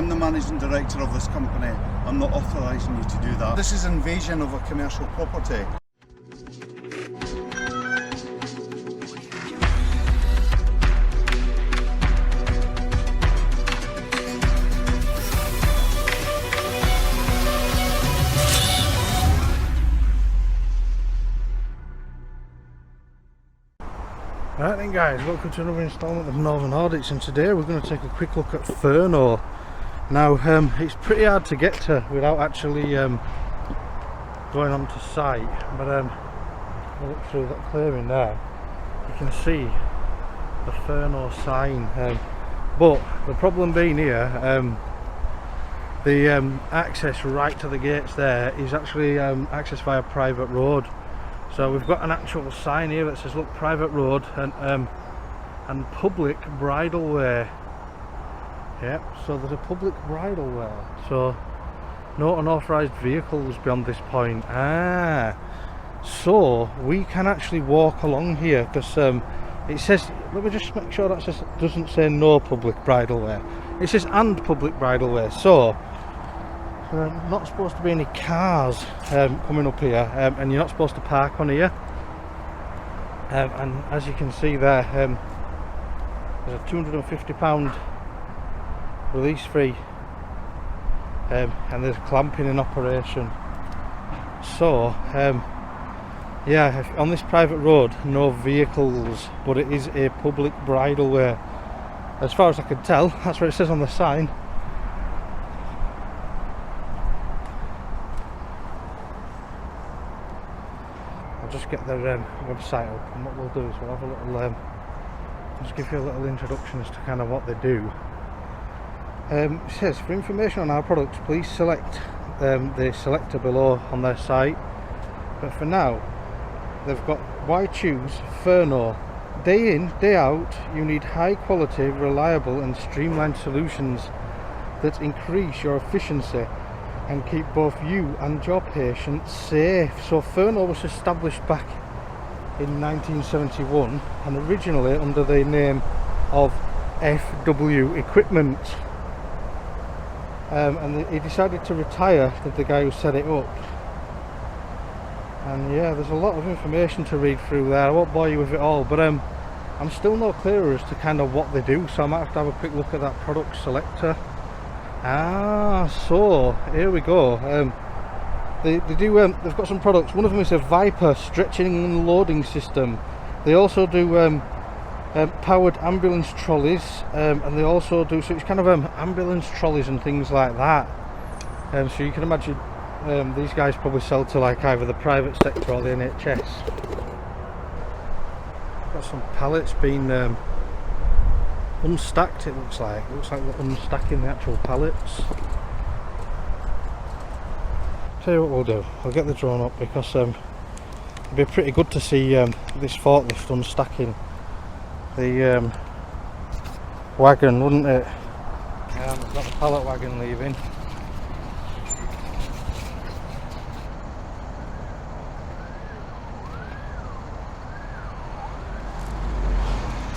I'm the managing director of this company. I'm not authorising you to do that. This is invasion of a commercial property. Right then guys, welcome to another instalment of Northern Audits, and today we're going to take a quick look at Furno. Now it's pretty hard to get to without actually going onto site, but look through that clearing there, you can see the Furno sign, but the problem being here, the access right to the gates there is actually access via private road. So we've got an actual sign here that says, look, private road and public bridle way. Yep, so there's a public bridle way. So no unauthorised vehicles beyond this point. So we can actually walk along here because it says, let me just make sure that doesn't say no public bridle way. It says and public bridle way. So not supposed to be any cars coming up here, and you're not supposed to park on here, and as you can see there, there's a £250 release fee, and there's clamping in operation. So yeah, on this private road, no vehicles, but it is a public bridleway as far as I can tell. That's what it says on the sign. Just get their website up, and what we'll do is we'll have a little just give you a little introduction as to kind of what they do. It says, for information on our products, please select the selector below on their site, but for now they've got why choose Furno. Day in, day out, you need high quality, reliable and streamlined solutions that increase your efficiency and keep both you and your patients safe. So Furno was established back in 1971 and originally under the name of FW Equipment, and he decided to retire, the guy who set it up. And yeah, there's a lot of information to read through there. I won't bore you with it all, but I'm still no clearer as to kind of what they do, so I might have to have a quick look at that product selector. So here we go. They do. They've got some products. One of them is a Viper stretching and loading system. They also do powered ambulance trolleys, and they also do. So it's kind of ambulance trolleys and things like that. So you can imagine these guys probably sell to like either the private sector or the NHS. Got some pallets being unstacked. It looks like we're unstacking the actual pallets. Tell you what we'll do, I'll get the drone up because it'd be pretty good to see this forklift unstacking the wagon, wouldn't it? We've got the pallet wagon leaving.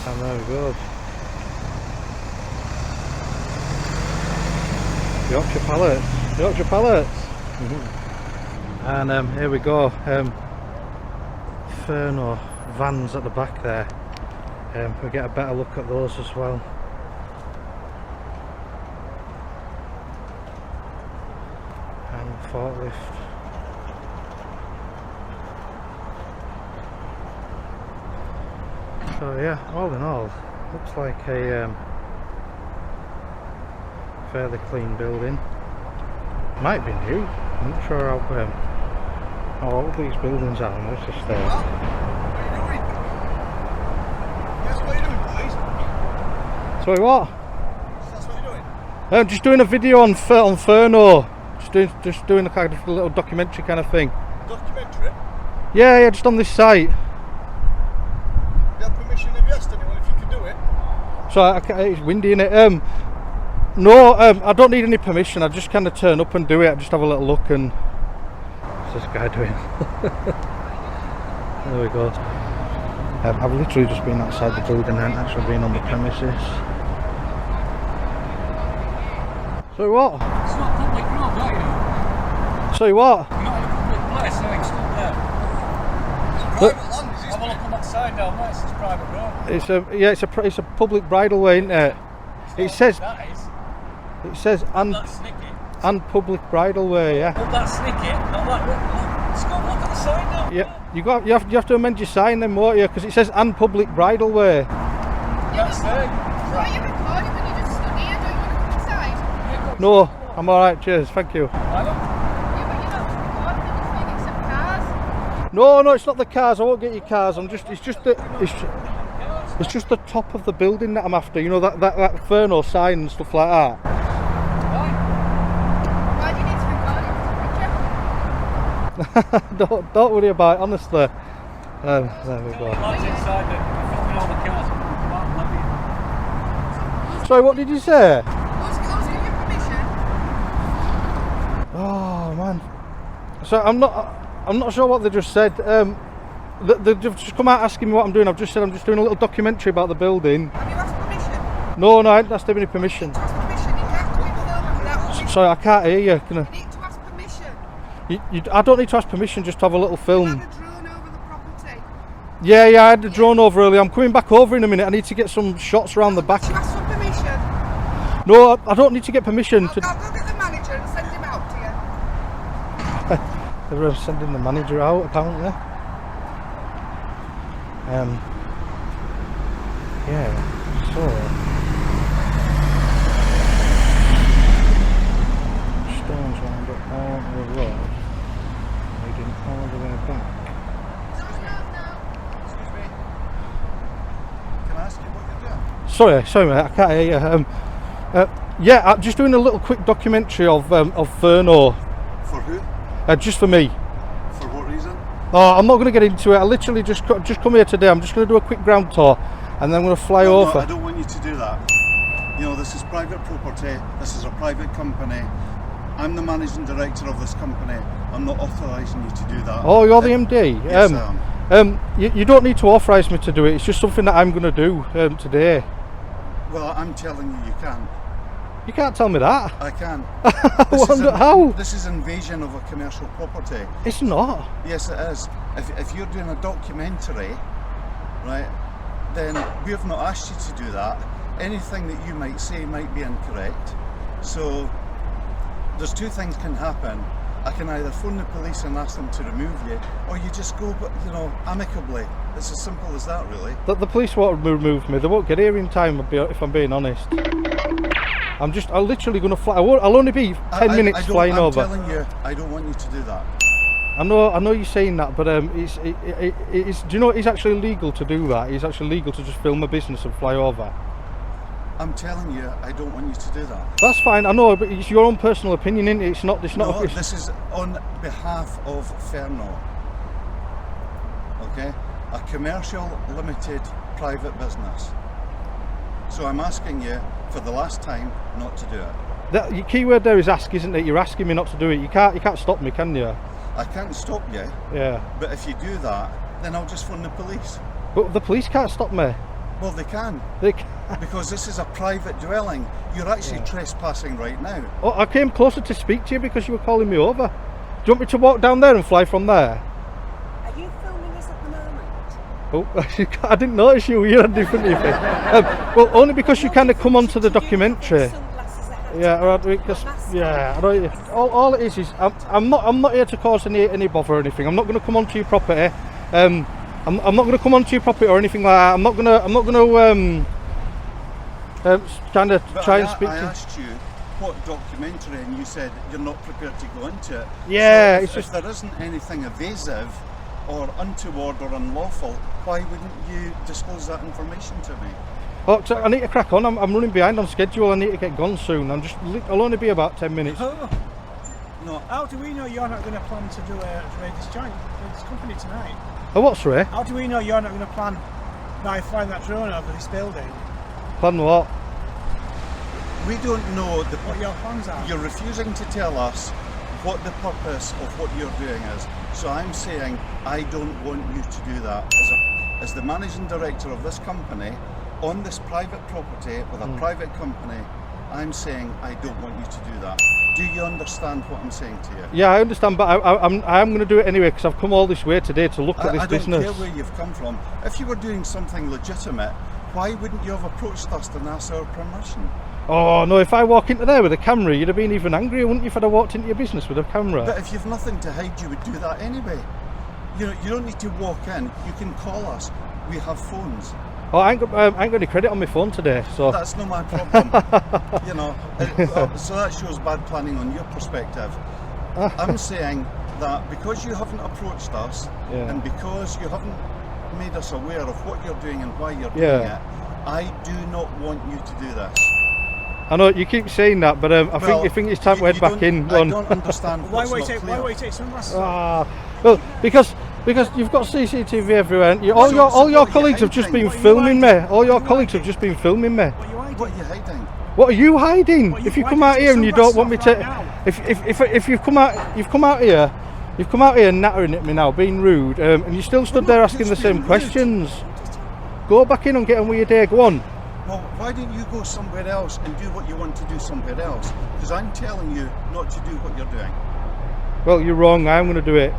And there we go. Yorkshire pallets. And here we go. Furno vans at the back there. We'll get a better look at those as well. And forklift. So yeah, all in all, looks like a fairly clean building. Might be new. I'm not sure how old these buildings are. Let's just What are you doing? Yes, what are you doing, boys? Sorry, what? That's what you're doing? I'm just doing a video on Furno. Just doing a kind of little documentary kind of thing. Documentary? Yeah, just on this site. You had permission if you asked anyone if you could do it? So it's windy in it. No, I don't need any permission. I just kind of turn up and do it. I just have a little look and what's this guy doing? There we go. I've literally just been outside the building and actually been on the premises. So what? It's not public road, are you? So what? You're not in a public place, so it's still there. Private land, is Have a look on that sign down there, it says private road. It's a public bridleway, isn't it? It says That is. it says and public bridleway, yeah. Up that snicket, not that look. Let's go look at the sign down there. Yeah, you have to amend your sign then, won't you? Because it says and public bridleway. That's there. Are you recording when you just stood here? Don't you want to come inside? No, I'm alright, cheers, thank you. I don't. Yeah, but you're not recording anything except cars. No, it's not the cars, I won't get your cars, it's just the top of the building that I'm after, you know, that Furno sign and stuff like that. Why do you need to record it? Don't worry about it, honestly. There we go. Lads inside that are filming all the cars. Come on, let me. Sorry, what did you say? Who's giving you permission? Oh man. So I'm not sure what they just said. They've just come out asking me what I'm doing. I've just said I'm just doing a little documentary about the building. Have you asked permission? No, I haven't asked any permission. To ask permission, you can't come in filming without permission. Sorry, I can't hear you. Can You need to ask permission. I don't need to ask permission, just to have a little You film. had a drone over the property. Yeah, I had the drone over earlier. I'm coming back over in a minute. I need to get some shots around the back. Did you ask for permission? No, I don't need to get permission. I'll go get the manager and send him out to you. They're sending the manager out, apparently. Yeah, so stones round up all the road, leading all the way back. Excuse me. Can I ask you what you're doing? Sorry mate, I can't hear you. Yeah, I'm just doing a little quick documentary of Furno, For who? just for me. For what reason? Oh, I'm not going to get into it. I literally just come here today. I'm just going to do a quick ground tour, and then I'm going to fly No, over. I don't want you to do that. You know, this is private property. This is a private company. I'm the managing director of this company. I'm not authorising you to do that. Oh, you're the MD. Yes, I am. You don't need to authorise me to do it. It's just something that I'm going to do today. Well, I'm telling you, you can. You can't tell me that. I can. How? This is invasion of a commercial property. It's not. Yes, it is. If you're doing a documentary, right, then we have not asked you to do that. Anything that you might say might be incorrect. So there's two things can happen. I can either phone the police and ask them to remove you, or you just go, you know, amicably. It's as simple as that, really. The police won't remove me. They won't get here in time, if I'm being honest. I'm literally going to fly. I'll only be 10 minutes flying over. I'm telling you, I don't want you to do that. I know you're saying that, but it's do you know it's actually legal to do that? It's actually legal to just film a business and fly over. I'm telling you, I don't want you to do that. That's fine. I know, but it's your own personal opinion, isn't it? It's not. No, this is on behalf of Furno. Okay, a commercial, limited, private business. So I'm asking you for the last time not to do it. Your key word there is ask, isn't it? You're asking me not to do it. You can't stop me, can you? I can't stop you. Yeah. But if you do that, then I'll just phone the police. But the police can't stop me. Well, they can. They can. Because this is a private dwelling. You're actually trespassing right now. Oh, I came closer to speak to you because you were calling me over. Do you want me to walk down there and fly from there? Are you filming us at the moment? Oh, I didn't notice you. You're different. Well, only because you kind of come onto the documentary. Yeah, right. Because I don't. All it is I'm not here to cause any bother or anything. I'm not going to come onto your property. I'm not going to come onto your property or anything like that. I'm not going to kind of try and speak to you. I asked you what documentary, and you said you're not prepared to go into it. Yeah, so it's if just there isn't anything evasive or untoward or unlawful, why wouldn't you disclose that information to me? Oh, so I need to crack on. I'm running behind on schedule. I need to get gone soon. I'll only be about 10 minutes. Oh. No. How do we know you're not going to plan to do a this joint with this company tonight? Oh, what's Ray? How do we know you're not going to plan by flying that drone over this building? Plan what? We don't know What your plans are? You're refusing to tell us what the purpose of what you're doing is. So I'm saying I don't want you to do that. As the managing director of this company, on this private property with a private company, I'm saying I don't want you to do that. Do you understand what I'm saying to you? Yeah, I understand, but I am going to do it anyway because I've come all this way today to look at this I don't business. care where you've come from. If you were doing something legitimate, why wouldn't you have approached us and asked our permission? Oh no, if I walk into there with a camera, you'd have been even angrier, wouldn't you, if I'd have walked into your business with a camera? But if you've nothing to hide, you would do that anyway. You know, you don't need to walk in. You can call us. We have phones. Oh, I ain't got any credit on my phone today, so... That's not my problem. You know, so that shows bad planning on your perspective. I'm saying that because you haven't approached us, Yeah. and because you haven't made us aware of what you're doing and why you're doing Yeah. it, I do not want you to do this. I know you keep saying that, but I think it's time to head back in. I don't understand Why what's wait? not Why clear. wait? Sunglasses. Well, because you've got CCTV everywhere, and all So your what are you colleagues have just hiding? been What are you filming me. hiding? All What your are you colleagues have hiding? just been filming me. What are you hiding? What are you hiding? What are you hiding? What, If you- you why come do you out take here and you sunglasses don't want me off to, right now? if you've come out here nattering at me now, being rude, and you're still stood there asking the Who's same being rude? questions. Go back in and get on with your day. Go on. Well, why don't you go somewhere else and do what you want to do somewhere else? Because I'm telling you not to do what you're doing. Well, you're wrong. I'm going to do it.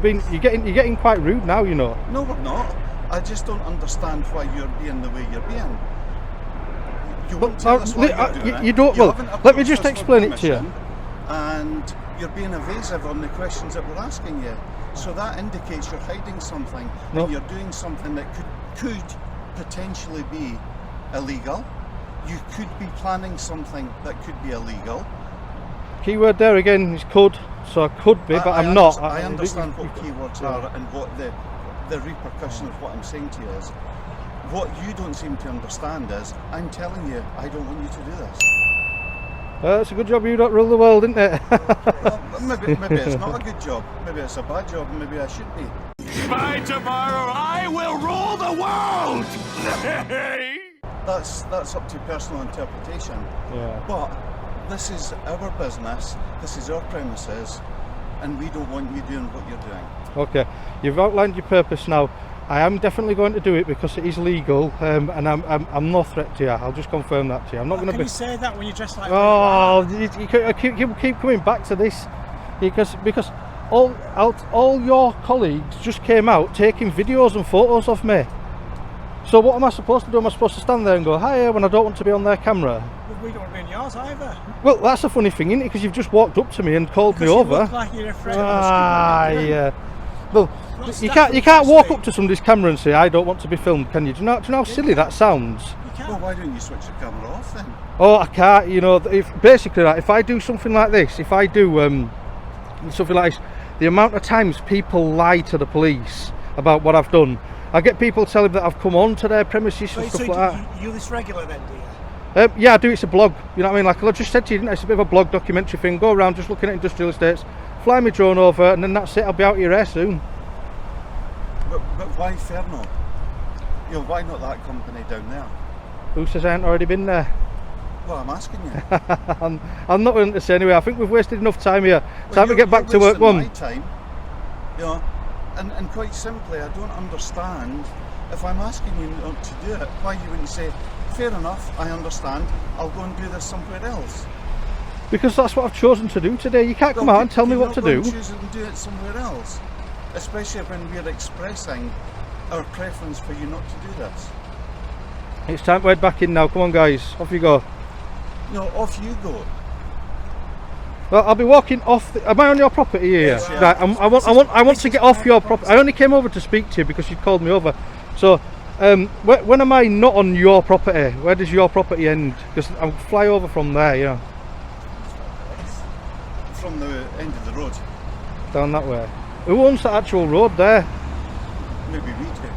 You're getting quite rude now, you know. No, we're not. I just don't understand why you're being the way you're being. You won't tell us why you're doing it. you don't. You Well, haven't let me approached just us for explain it to you. permission, and you're being evasive on the questions that we're asking you. So that indicates you're hiding something, No. and you're doing something that could potentially be illegal. You could be planning something that could be illegal. Keyword there again is could, so I could be, but I'm not. I understand what keywords are and what the repercussion of what I'm saying to you is. What you don't seem to understand is, I'm telling you, I don't want you to do this. It's a good job you don't rule the world, isn't it? Well, maybe it's not a good job. Maybe it's a bad job. Maybe I should be. By tomorrow, I will rule the world! That's up to personal interpretation. Yeah. But this is our business. This is our premises, and we don't want you doing what you're doing. Okay, you've outlined your purpose now. I am definitely going to do it because it is legal, and I'm no threat to you. I'll just confirm that to you. I'm not going to Can be. you say that when you're dressed like? Oh, you keep coming back to this because all your colleagues just came out taking videos and photos of me. So what am I supposed to do? Am I supposed to stand there and go hi when I don't want to be on their camera? We don't want to be in yours either. Well, that's a funny thing, isn't it? Because you've just walked up to me and called Because me you over. look like you're afraid. Yeah. Well, Not you staff can't walk plastic. up to somebody's camera and say I don't want to be filmed, can you? Do you know how silly that sounds? You can't. Well, why don't you switch the camera off then? Oh, I can't. You know, if I do something like this, if I do something like this, the amount of times people lie to the police about what I've done, I get people telling that I've come on to their premises and stuff like that. You this regular then, do you? Yeah, I do. It's a blog. You know what I mean? Like I just said to you, didn't I? It's a bit of a blog documentary thing. Go around just looking at industrial estates, fly my drone over, and then that's it. I'll be out of your hair soon. But why Ferno? You know, why not that company down there? Who says I haven't already been there? Well, I'm asking you. I'm not willing to say anyway. I think we've wasted enough time here. Well, Time to get back to you're work. wasting One. my time, you know, and quite simply, I don't understand. If I'm asking you not to do it, why you wouldn't say, fair enough, I understand, I'll go and do this somewhere else. Because that's what I've chosen to do today. You can't come out and tell me what to do. Choose it and do it somewhere else, especially when we're expressing our preference for you not to do this. It's time to head back in now. Come on, guys. Off you go. No, off you go. Well, I'll be walking off. Am I on your property here? Yes, yeah. Right. I want to get off your property. I only came over to speak to you because you called me over. So, when am I not on your property? Where does your property end? Because I'll fly over from there. Yeah, From the end of the road. down that way. Who owns that actual road there? Maybe we do.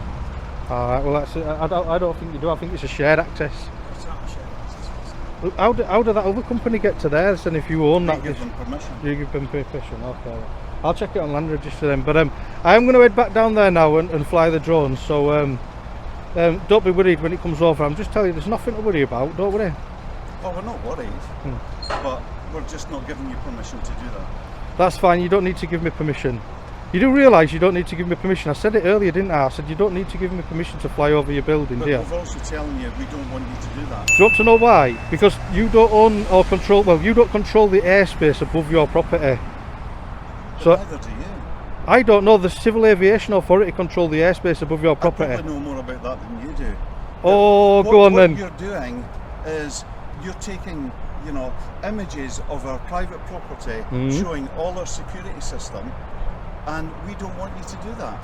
All right. Well, that's. I don't think you do. I think it's a shared access. It's not a shame. How did that other company get to theirs? And if you own We that, give them permission. you give them permission. Okay. I'll check it on land register then. But I am going to head back down there now and fly the drone. So don't be worried when it comes over. I'm just telling you, there's nothing to worry about. Don't worry. Oh, we're not worried, but we're just not giving you permission to do that. That's fine. You don't need to give me permission. You do realise you don't need to give me permission. I said it earlier, didn't I? I said you don't need to give me permission to fly over your building, But do you? we're also telling you we don't want you to do that. Do you want to know why? Because you don't own or control, well, you don't control the airspace above your property. But So neither do you. I don't know, the Civil Aviation Authority control the airspace above your I property. probably know more about that than you do. Oh, What- go on what then. you're doing is you're taking, you know, images of our private property showing all our security system, and we don't want you to do that.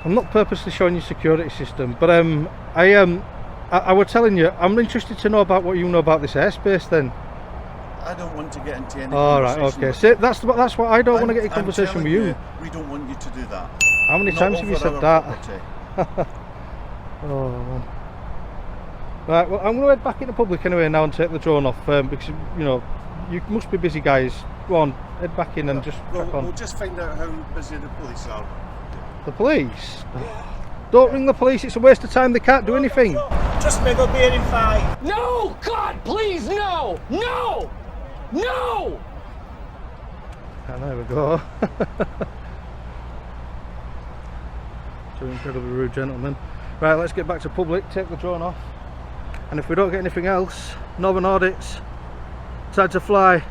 I'm not purposely showing you security system, but I was telling you, I'm interested to know about what you know about this airspace then. I don't want to get into any All right, conversation okay. with So that's why I don't want to get in I'm conversation with telling you. We don't want you to do that. How many Not times have you over said our that? property. Oh man. Right, well, I'm going to head back into public anyway now and take the drone off because you know you must be busy, guys. Go on, head back in and just crack on. We'll just find out how busy the police are. The police? Don't ring the police. It's a waste of time. They can't do anything. Just me go beer in fight. No! God, please, no! No! No! And there we go. Two incredibly rude gentlemen. Right, let's get back to public, take the drone off, and if we don't get anything else, Northern Audits, time to fly.